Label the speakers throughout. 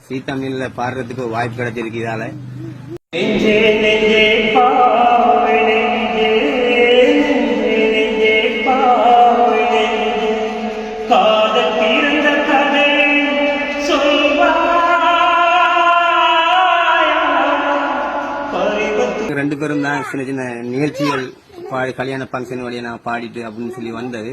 Speaker 1: சீத்தமிழ்ல பாடுறதுக்கு வாய்ப்பு கிடைச்சிருக்கிறதால ரெண்டு பேரும் தான் சின்ன சின்ன நிகழ்ச்சிகள் பாடி கல்யாண பங்கன் வழியா நான் பாடிட்டு அப்படின்னு சொல்லி வந்தது.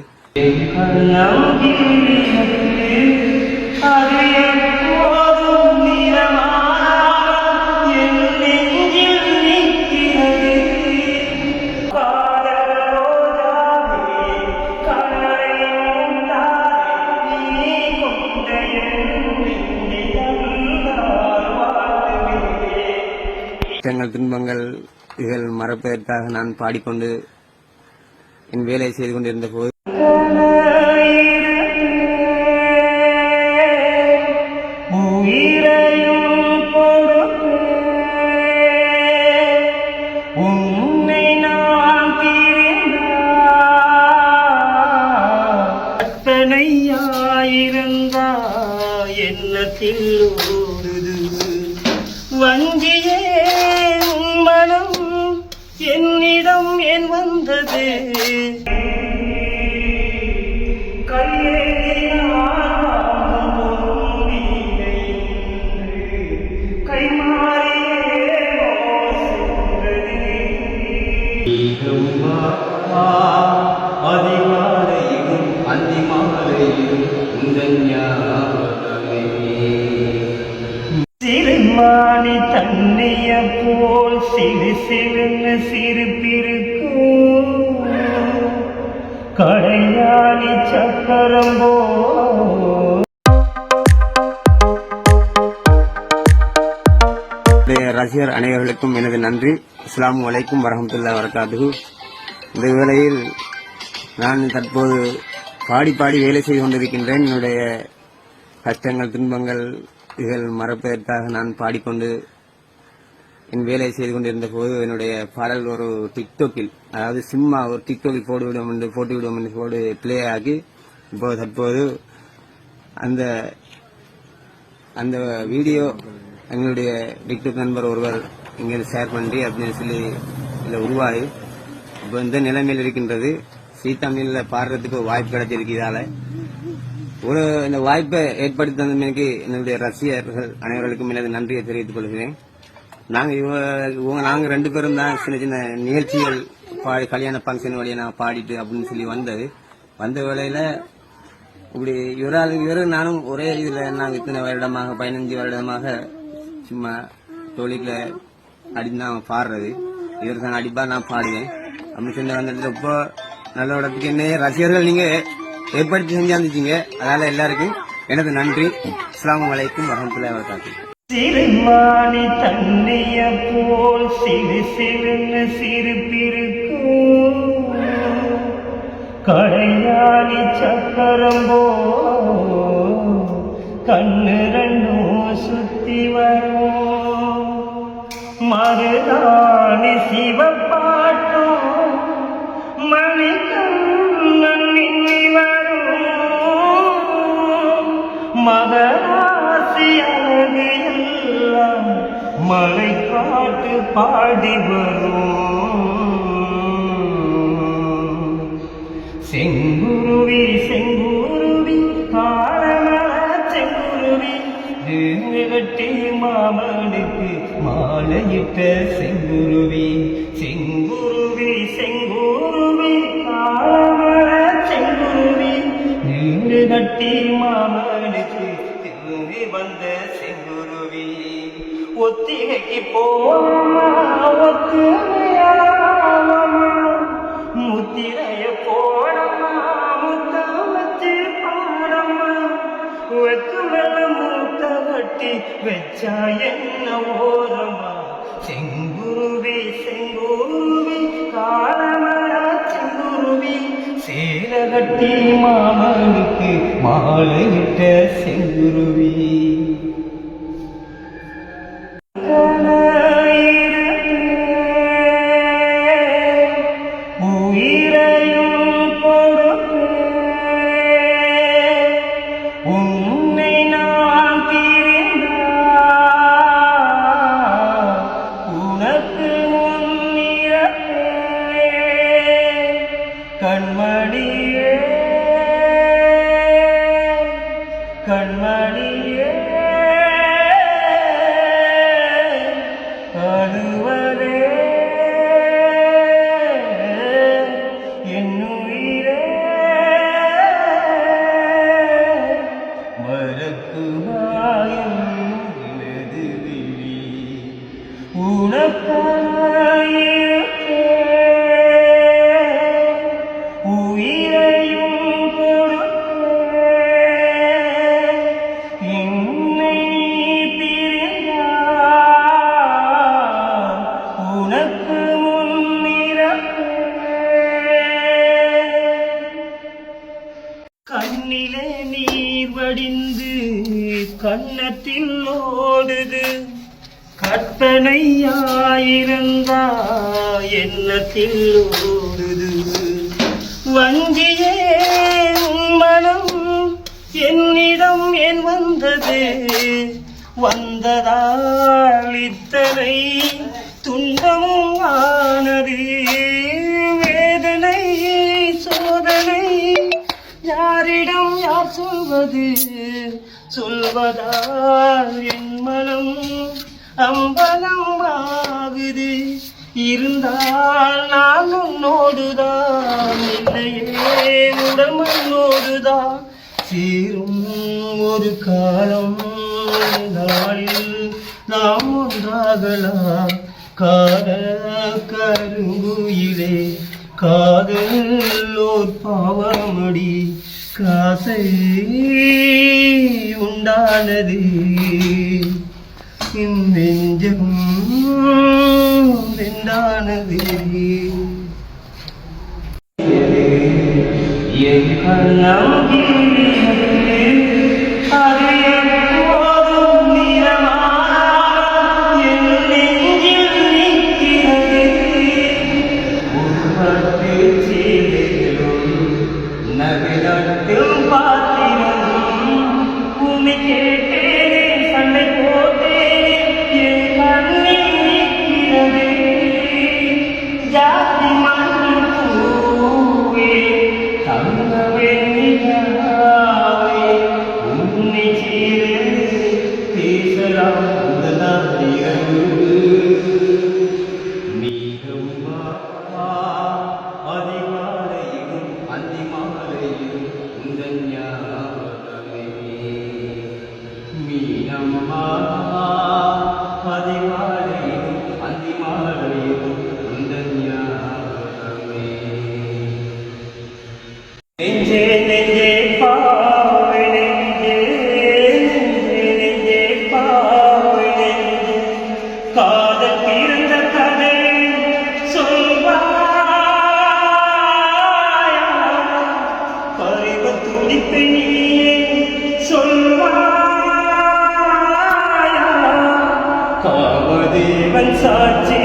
Speaker 1: கஷ்டங்கள் துன்பங்கள் இதில் மறப்பதற்காக நான் பாடிக்கொண்டு என் வேலை செய்து கொண்டிருந்த போது
Speaker 2: வஞ்சியே மனம் என்னிடம் ஏன் வந்தது அதிகாலையும் அந்திமாலையும் சிறுமானி தன்னைய போல் சிறு சிறுன்னு சிரிப்பிருக்கும் கடையாளி சக்கரம் போல்.
Speaker 1: ரசிகர் அனைவர்களுக்கும் எனது நன்றி. அஸ்ஸலாமு அலைக்கும் வரஹ்மத்துல்லாஹி வபரகாத்துஹு. இந்த வேளையில் நான் தற்போது பாடி பாடி வேலை செய்து கொண்டிருக்கின்றேன். என்னுடைய கஷ்டங்கள் துன்பங்கள் இதில் மறப்பதற்காக நான் பாடிக்கொண்டு என் வேலை செய்து கொண்டிருந்த போது என்னுடைய பாடல் ஒரு டிக்டாக்கில், அதாவது சிம்மா ஒரு டிக்டாக்கில் போட்டுவிடும் என்று போட்டு பிளே ஆகி இப்போ தற்போது அந்த அந்த வீடியோ எங்களுடைய டிக்டாக் நண்பர் ஒருவர் இங்கே ஷேர் பண்ணி அப்படின்னு சொல்லி இதில் உருவாகி இப்போ இந்த நிலைமையில் இருக்கின்றது. சீத்தமிழ்ல பாடுறதுக்கு வாய்ப்பு கிடைச்சிருக்கிறதால இந்த வாய்ப்பை ஏற்படுத்தி தந்தமைக்கு என்னுடைய ரசிகர்கள் அனைவர்களுக்கும் எனது நன்றியை தெரிவித்துக் கொள்கிறேன். நாங்க ரெண்டு பேரும் தான் சின்ன சின்ன நிகழ்ச்சிகள் பாடி கல்யாண பங்கன் வழியா நான் பாடிட்டு அப்படின்னு சொல்லி வந்தது. வந்த வேளையில இப்படி இவரும் நானும் ஒரே இதுல நாங்க இத்தனை வருடமாக 15 வருடமாக சும்மா தொழில அடிதான் பாடுறது. இவர் தான் அடிப்பா நான் பாடுவேன் அப்படின்னு சொல்லி வந்ததுல இப்போ நல்ல இடத்துக்கு என்ன ரசிகர்கள் நீங்க ஏற்படுத்தி செஞ்சாந்துச்சிங்க. அதனால எல்லாருக்கும் எனது நன்றி. அஸ்ஸலாமு அலைக்கும் வரஹ்மத்துல்லாஹி வபரகாத்துஹு.
Speaker 2: சிறுமானி தன்னைய போல் சிறு சிறுன்னு சிரிப்பிருக்கும் கடையாளி சக்கரம் போல் கண்ணு ரெண்டும் சுத்தி வரும் மருதாணி சிவப்பாட்டும் மணிக்கண்ணன் மின்னி வரும் மகராசி அழகு எல்லாம் மலை காட்டு பாடி வரும் செங்குருவி செங்குருவி காலமல செங்குருவி கட்டி மாமனுக்கு மாலையிட்ட செங்குருவி செங்குருவி செங்குருவி காலமல செங்குருவி கட்டி மாமனுக்கு திரும்பி வந்த செங்குருவி ஒத்திகைக்கு போனா முத்திரைய போடமா முத்தமச்சு பாடமா வெக்கு வெள்ள மூத்த கட்டி வச்சா என்ன ஓரமா செங்குருவி செங்குருவி காலமரா செங்குருவி சேல கட்டி மாமனுக்கு மாலையிட்ட செங்குருவி நடுவரே என்னுயிரே மறக்குமாயின் விழி உனக்காயிருக்கே உயிரையும் கொடுத்தே என்னை பிரிந்தார் உனக்கு முன்னிறப்பே கண்ணிலே நீர் வடிந்து கன்னத்தில் ஓடுது கற்பனையாயிருந்தா எண்ணத்தில் ஓடுது வஞ்சியே உன் மனம் என்னிடம் ஏன் வந்தது வந்ததால் இத்தனை துன்பமும் ஆனது வேதனை சோதனை யாரிடம் யார் சொல்வது சொல்வதால் என் மனம் அம்பலம் ஆகுது இருந்தால் நான் உன்னோடுதான் இல்லையே உடல் மண்ணோடுதான் சேரும் ஒரு காலம் நாளில் நாம் ஒன்றாகலாம் காதல் கருங்குயிலே காதல் ஓர் பாவமடி காசை உண்டானது நெஞ்சம் வெண்டானது என் கண்ணம் அது எப்போதும் நிறமானால் என் நெஞ்சில் நிற்கிறது ஒரு பட்டு சீலையிலும் நகரத்தில் பாத்திரம் உன்னை கேட்டேனே சண்டை போட்டேனே என் கண்ணில் நிற்கிறது ஜாதி மண்ணில் பூவே தங்க வெண்ணிலாவே உன்னை சேர்ந்து பேசலாம் முதலாம் இரவு மீதம்மா அதிகாலையிலும் அந்திமாலையிலும் உந்தன் ஞாபகமே மீனம்மா அதிகாலையிலும் அந்திமாலையிலும் உந்தன் ஞாபகமே நெஞ்சே நெஞ்சே பாவை நெஞ்சே நெஞ்சே நெஞ்சே பாவை நெஞ்சே காதல் பிறந்த கதை சொல்வாயா பரிவ துடிப்பை நீயே சொல்வாயா காமதேவன் சாட்சி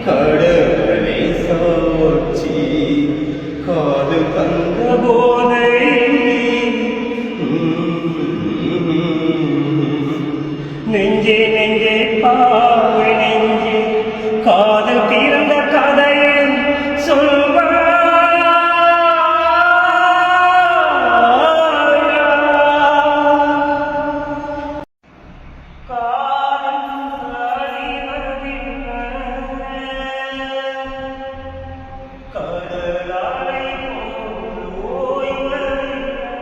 Speaker 2: கடவுளை சாட்சி காதல் தந்த போதை நெஞ்சே நெஞ்சே பாவை நெஞ்சே காதல் தீர்ந்த கதையை சொல்வாயா காதல் அறிவதில்லை கடலாலை போல் ஓய்வதில்லை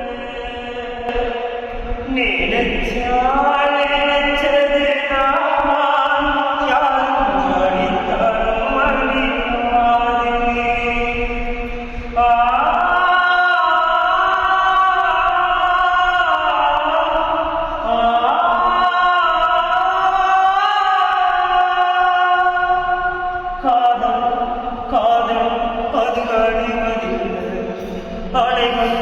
Speaker 2: நினைச்சால் நினைச்சது நான் யாரும் அடித்தரும் அறியாதே காதல் காதல் அது அழிவதில்லை அலைகள்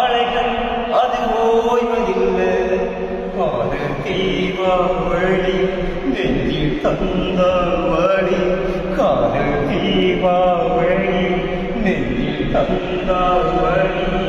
Speaker 2: அலைகள் அது ஓய்வதில்லை காதல் தீபாவளி நெஞ்சில் தந்த வழி காதல் தீபாவளி நெஞ்சில் தந்த வழி